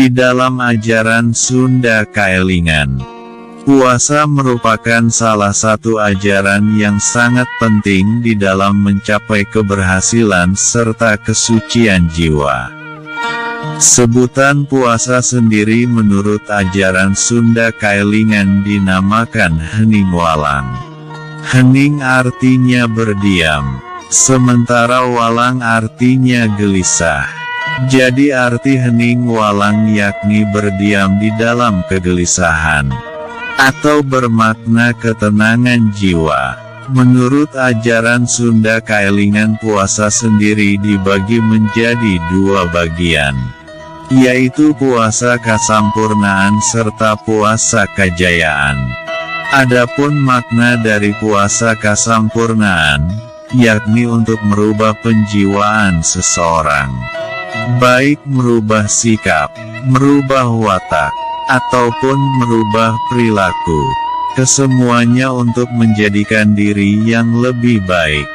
Di dalam ajaran Sunda Kaelingan, puasa merupakan salah satu ajaran yang sangat penting di dalam mencapai keberhasilan serta kesucian jiwa. Sebutan puasa sendiri menurut ajaran Sunda Kaelingan dinamakan Hening Walang. Hening artinya berdiam, sementara walang artinya gelisah. Jadi arti hening walang yakni berdiam di dalam kegelisahan, atau bermakna ketenangan jiwa. Menurut ajaran Sunda Kaelingan, puasa sendiri dibagi menjadi dua bagian, yaitu puasa kasampurnaan serta puasa kajayaan. Adapun makna dari puasa kasampurnaan, yakni untuk merubah penjiwaan seseorang, baik merubah sikap, merubah watak, ataupun merubah perilaku, kesemuanya untuk menjadikan diri yang lebih baik.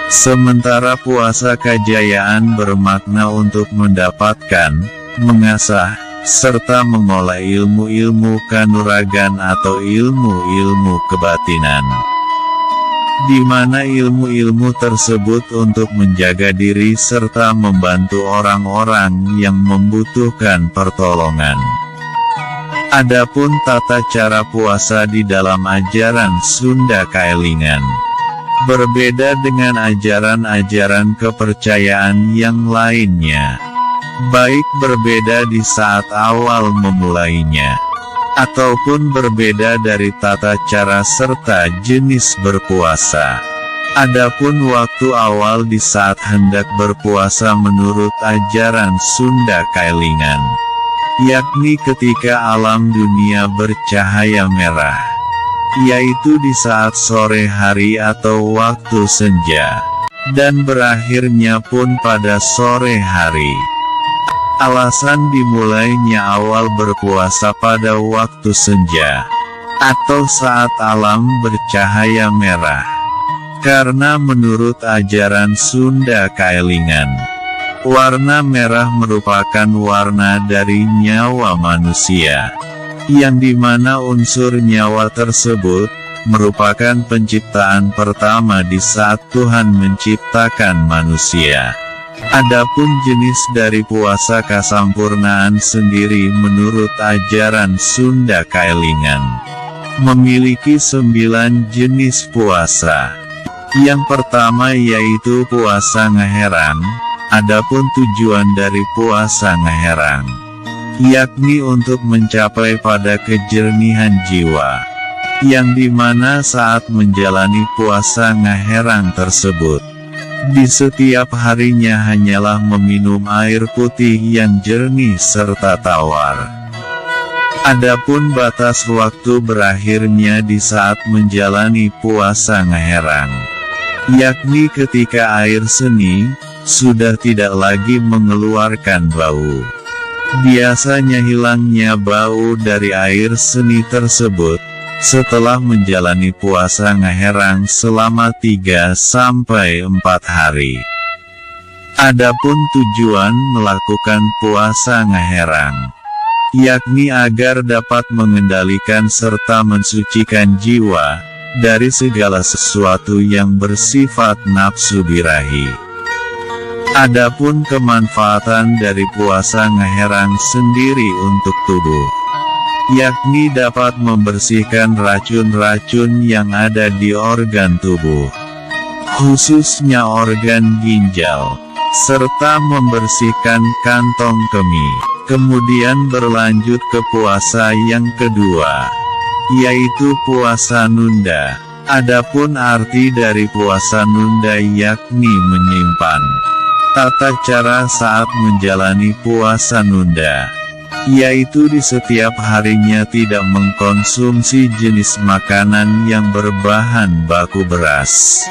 Sementara puasa kajayaan bermakna untuk mendapatkan, mengasah, serta mengolah ilmu-ilmu kanuragan atau ilmu-ilmu kebatinan, di mana ilmu-ilmu tersebut untuk menjaga diri serta membantu orang-orang yang membutuhkan pertolongan. Adapun tata cara puasa di dalam ajaran Sunda Kaelingan berbeda dengan ajaran-ajaran kepercayaan yang lainnya, baik berbeda di saat awal memulainya, ataupun berbeda dari tata cara serta jenis berpuasa. Adapun waktu awal di saat hendak berpuasa menurut ajaran Sunda Kaelingan, yakni ketika alam dunia bercahaya merah, yaitu di saat sore hari atau waktu senja, dan berakhirnya pun pada sore hari. Alasan dimulainya awal berpuasa pada waktu senja, atau saat alam bercahaya merah, karena menurut ajaran Sunda Kaelingan, warna merah merupakan warna dari nyawa manusia, yang dimana unsur nyawa tersebut merupakan penciptaan pertama di saat Tuhan menciptakan manusia. Adapun jenis dari puasa kasampurnaan sendiri menurut ajaran Sunda Kaelingan memiliki 9 jenis puasa. Yang pertama yaitu puasa ngeherang. Adapun tujuan dari puasa ngeherang, yakni untuk mencapai pada kejernihan jiwa, yang dimana saat menjalani puasa ngeherang tersebut, di setiap harinya hanyalah meminum air putih yang jernih serta tawar. Adapun batas waktu berakhirnya di saat menjalani puasa ngeherang, yakni ketika air seni sudah tidak lagi mengeluarkan bau. Biasanya hilangnya bau dari air seni tersebut setelah menjalani puasa ngeherang selama 3-4 hari. Adapun tujuan melakukan puasa ngeherang, yakni agar dapat mengendalikan serta mensucikan jiwa dari segala sesuatu yang bersifat nafsu birahi. Adapun kemanfaatan dari puasa ngeherang sendiri untuk tubuh, yakni dapat membersihkan racun-racun yang ada di organ tubuh, khususnya organ ginjal, serta membersihkan kantong kemih. Kemudian berlanjut ke puasa yang kedua, yaitu puasa nunda. Adapun arti dari puasa nunda yakni menyimpan tata cara saat menjalani puasa nunda, yaitu di setiap harinya tidak mengkonsumsi jenis makanan yang berbahan baku beras.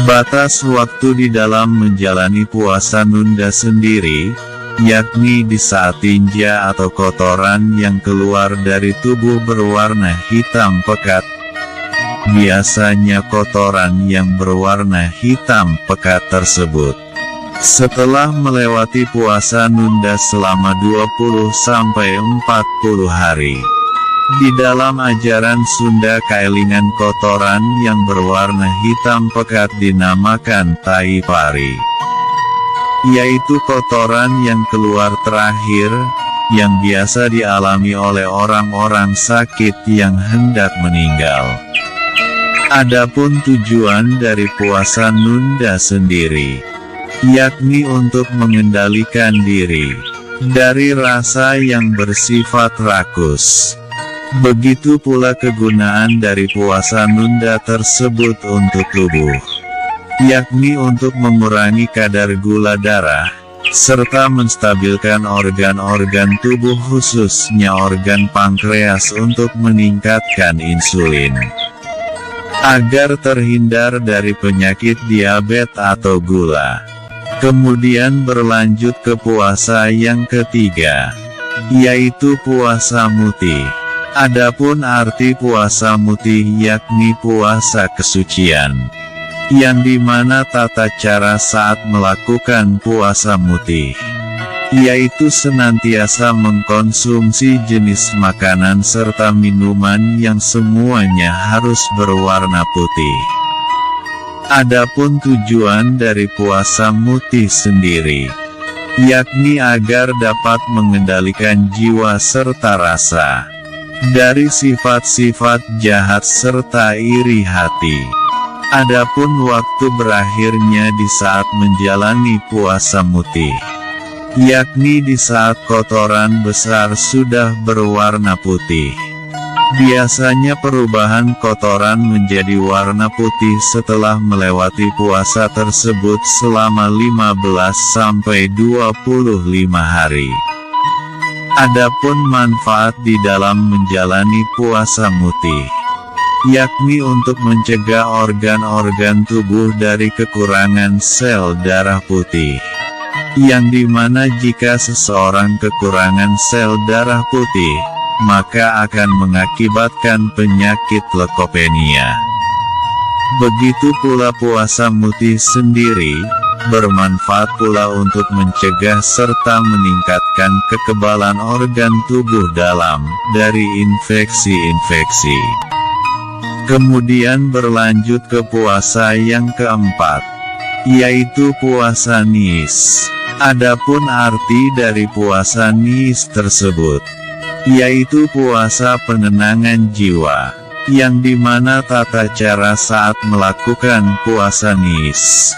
Batas waktu di dalam menjalani puasa nunda sendiri, yakni di saat tinja atau kotoran yang keluar dari tubuh berwarna hitam pekat. Biasanya kotoran yang berwarna hitam pekat tersebut Setelah melewati puasa nunda selama 20-40 hari. Di dalam ajaran Sunda kaelingan kotoran yang berwarna hitam pekat dinamakan tai pari. Yaitu kotoran yang keluar terakhir, yang biasa dialami oleh orang-orang sakit yang hendak meninggal. Adapun tujuan dari puasa nunda sendiri, yakni untuk mengendalikan diri dari rasa yang bersifat rakus. Begitu pula kegunaan dari puasa nunda tersebut untuk tubuh, yakni untuk mengurangi kadar gula darah, serta menstabilkan organ-organ tubuh khususnya organ pankreas untuk meningkatkan insulin, agar terhindar dari penyakit diabetes atau gula. Kemudian berlanjut ke puasa yang ketiga, yaitu puasa mutih. Adapun arti puasa mutih yakni puasa kesucian, yang dimana tata cara saat melakukan puasa mutih, yaitu senantiasa mengkonsumsi jenis makanan serta minuman yang semuanya harus berwarna putih. Adapun tujuan dari puasa mutih sendiri, yakni agar dapat mengendalikan jiwa serta rasa dari sifat-sifat jahat serta iri hati. Adapun waktu berakhirnya di saat menjalani puasa mutih, yakni di saat kotoran besar sudah berwarna putih. Biasanya perubahan kotoran menjadi warna putih setelah melewati puasa tersebut selama 15-25 hari. Adapun manfaat di dalam menjalani puasa mutih, yakni untuk mencegah organ-organ tubuh dari kekurangan sel darah putih, yang dimana jika seseorang kekurangan sel darah putih, maka akan mengakibatkan penyakit leukopenia. Begitu pula puasa mutih sendiri bermanfaat pula untuk mencegah serta meningkatkan kekebalan organ tubuh dalam dari infeksi-infeksi. Kemudian berlanjut ke puasa yang keempat, yaitu puasa Nis. Adapun arti dari puasa Nis tersebut, yaitu puasa penenangan jiwa, yang dimana tata cara saat melakukan puasa Nis,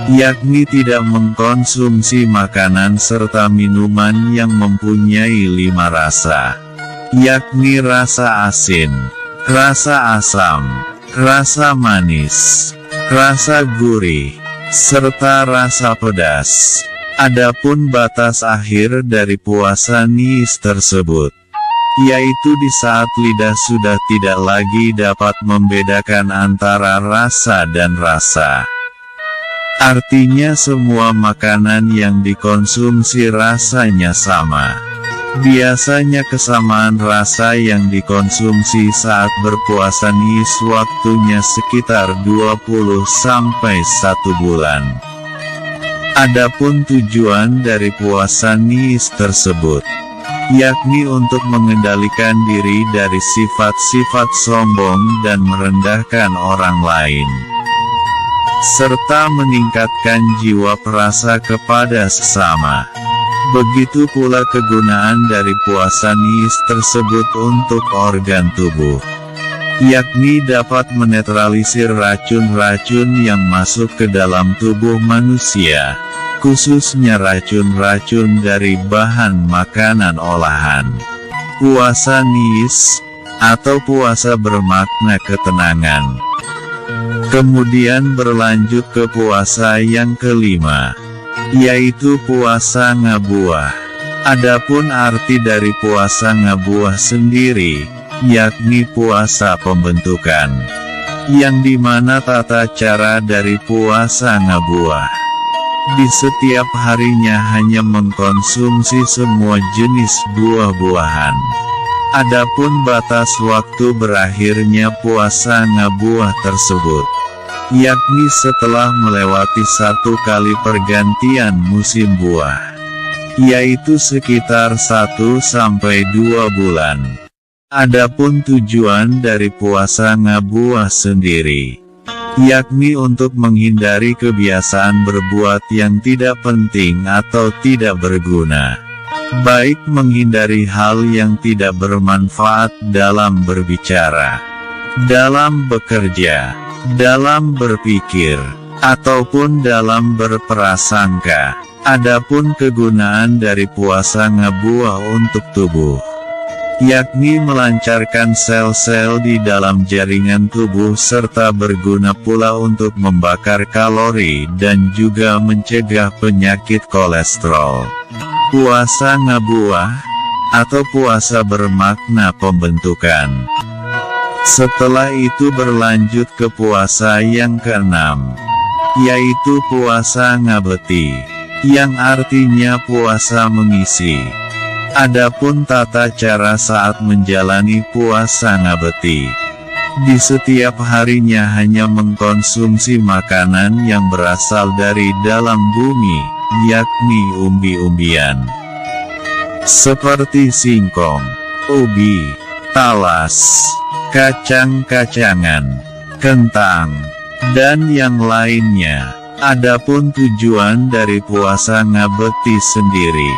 yakni tidak mengkonsumsi makanan serta minuman yang mempunyai 5 rasa, yakni rasa asin, rasa asam, rasa manis, rasa gurih, serta rasa pedas. Adapun batas akhir dari puasa Nis tersebut, yaitu di saat lidah sudah tidak lagi dapat membedakan antara rasa dan rasa. Artinya semua makanan yang dikonsumsi rasanya sama. Biasanya kesamaan rasa yang dikonsumsi saat berpuasa Nis waktunya sekitar 20-1 bulan. Adapun tujuan dari puasa Nis tersebut, yakni untuk mengendalikan diri dari sifat-sifat sombong dan merendahkan orang lain, serta meningkatkan jiwa perasa kepada sesama. Begitu pula kegunaan dari puasa Nis tersebut untuk organ tubuh, yakni dapat menetralisir racun-racun yang masuk ke dalam tubuh manusia, khususnya racun-racun dari bahan makanan olahan. Puasa Nis, atau puasa bermakna ketenangan. Kemudian berlanjut ke puasa yang kelima, yaitu puasa Ngabuah. Adapun arti dari puasa Ngabuah sendiri, yakni puasa pembentukan, yang dimana tata cara dari puasa Ngabuah, di setiap harinya hanya mengkonsumsi semua jenis buah-buahan. Adapun batas waktu berakhirnya puasa Ngabuah tersebut, yakni setelah melewati 1 kali pergantian musim buah, yaitu sekitar 1-2 bulan. Adapun tujuan dari puasa ngabuah sendiri, yakni untuk menghindari kebiasaan berbuat yang tidak penting atau tidak berguna, baik menghindari hal yang tidak bermanfaat dalam berbicara, dalam bekerja, dalam berpikir, ataupun dalam berprasangka. Adapun kegunaan dari puasa ngabuah untuk tubuh, yakni melancarkan sel-sel di dalam jaringan tubuh serta berguna pula untuk membakar kalori dan juga mencegah penyakit kolesterol. Puasa ngabuah, atau puasa bermakna pembentukan. Setelah itu berlanjut ke puasa yang keenam, yaitu puasa ngabeti, yang artinya puasa mengisi. Adapun tata cara saat menjalani puasa ngabeti, di setiap harinya hanya mengkonsumsi makanan yang berasal dari dalam bumi, yakni umbi-umbian, seperti singkong, ubi, talas, kacang-kacangan, kentang, dan yang lainnya. Adapun tujuan dari puasa ngabeti sendiri,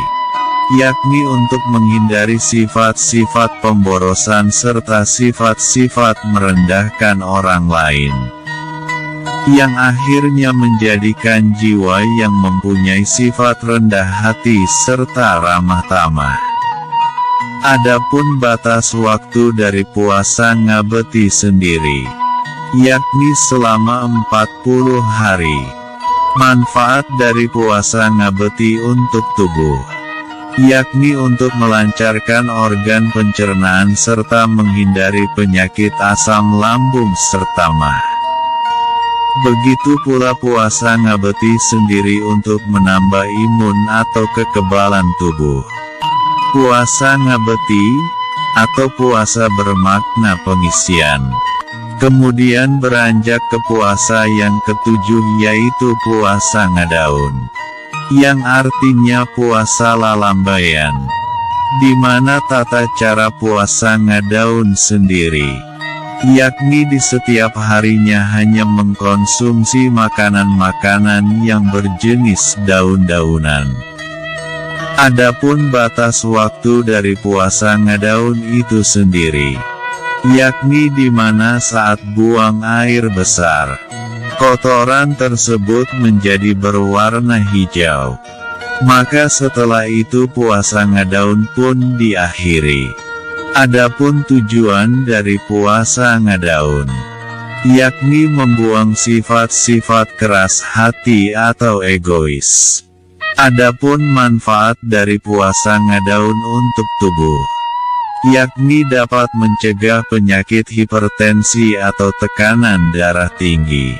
yakni untuk menghindari sifat-sifat pemborosan serta sifat-sifat merendahkan orang lain, yang akhirnya menjadikan jiwa yang mempunyai sifat rendah hati serta ramah tamah. Adapun batas waktu dari puasa ngabeti sendiri, yakni selama 40 hari. Manfaat dari puasa ngabeti untuk tubuh, yakni untuk melancarkan organ pencernaan serta menghindari penyakit asam lambung serta mah. Begitu pula puasa ngabeti sendiri untuk menambah imun atau kekebalan tubuh. Puasa ngabeti, atau puasa bermakna pengisian. Kemudian beranjak ke puasa yang ketujuh, yaitu puasa ngadaun, yang artinya puasa lalambayan, di mana tata cara puasa ngadaun sendiri, yakni di setiap harinya hanya mengkonsumsi makanan-makanan yang berjenis daun-daunan. Adapun batas waktu dari puasa ngadaun itu sendiri, yakni di mana saat buang air besar, kotoran tersebut menjadi berwarna hijau. Maka setelah itu puasa ngadaun pun diakhiri. Adapun tujuan dari puasa ngadaun, yakni membuang sifat-sifat keras hati atau egois. Adapun manfaat dari puasa ngadaun untuk tubuh, yakni dapat mencegah penyakit hipertensi atau tekanan darah tinggi.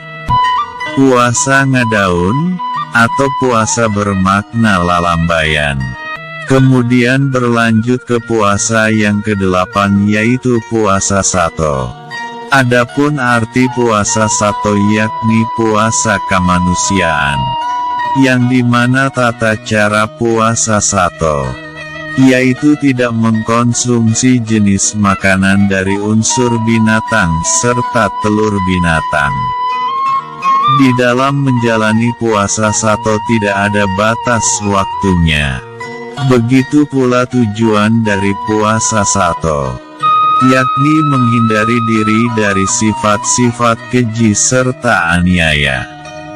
Puasa ngadaun, atau puasa bermakna lalambayan. Kemudian berlanjut ke puasa yang ke-8, yaitu puasa sato. Adapun arti puasa sato yakni puasa kemanusiaan, yang dimana tata cara puasa sato, yaitu tidak mengkonsumsi jenis makanan dari unsur binatang serta telur binatang. Di dalam menjalani puasa sato tidak ada batas waktunya. Begitu pula tujuan dari puasa sato, yakni menghindari diri dari sifat-sifat keji serta aniaya,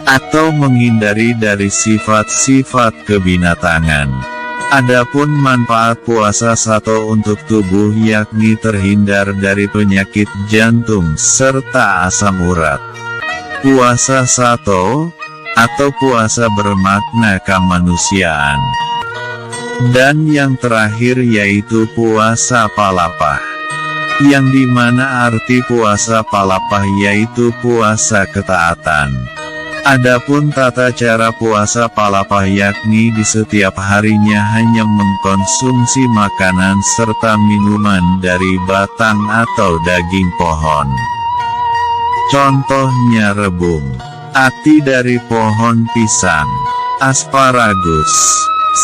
atau menghindari dari sifat-sifat kebinatangan. Adapun manfaat puasa sato untuk tubuh yakni terhindar dari penyakit jantung serta asam urat. Puasa sato, atau puasa bermakna kemanusiaan. Dan yang terakhir yaitu puasa palapah, yang dimana arti puasa palapah yaitu puasa ketaatan. Adapun tata cara puasa palapah yakni di setiap harinya hanya mengkonsumsi makanan serta minuman dari batang atau daging pohon. Contohnya rebung, ati dari pohon pisang, asparagus,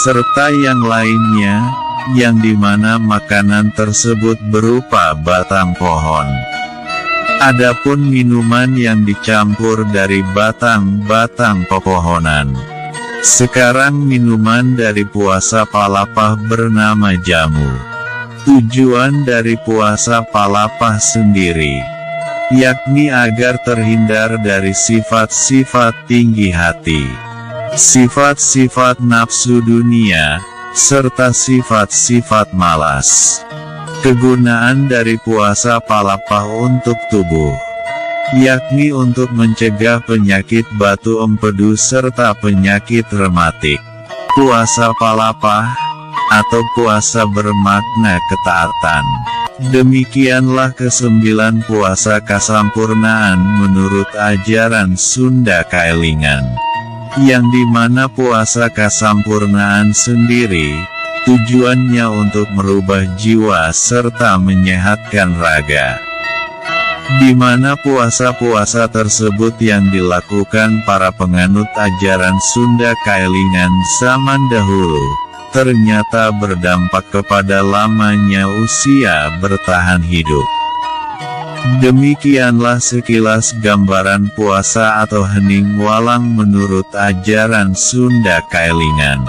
serta yang lainnya, yang dimana makanan tersebut berupa batang pohon. Adapun minuman yang dicampur dari batang-batang pepohonan. Sekarang minuman dari puasa palapah bernama jamu. Tujuan dari puasa palapah sendiri, yakni agar terhindar dari sifat-sifat tinggi hati, sifat-sifat nafsu dunia, serta sifat-sifat malas. Kegunaan dari puasa palapah untuk tubuh, yakni untuk mencegah penyakit batu empedu serta penyakit rematik. Puasa palapah, atau puasa bermakna ketaatan. Demikianlah ke-9 puasa kasampurnaan menurut ajaran Sunda Kaelingan, yang dimana puasa kasampurnaan sendiri, tujuannya untuk merubah jiwa serta menyehatkan raga. Di mana puasa-puasa tersebut yang dilakukan para penganut ajaran Sunda Kaelingan zaman dahulu, ternyata berdampak kepada lamanya usia bertahan hidup. Demikianlah sekilas gambaran puasa atau hening walang menurut ajaran Sunda Kaelingan.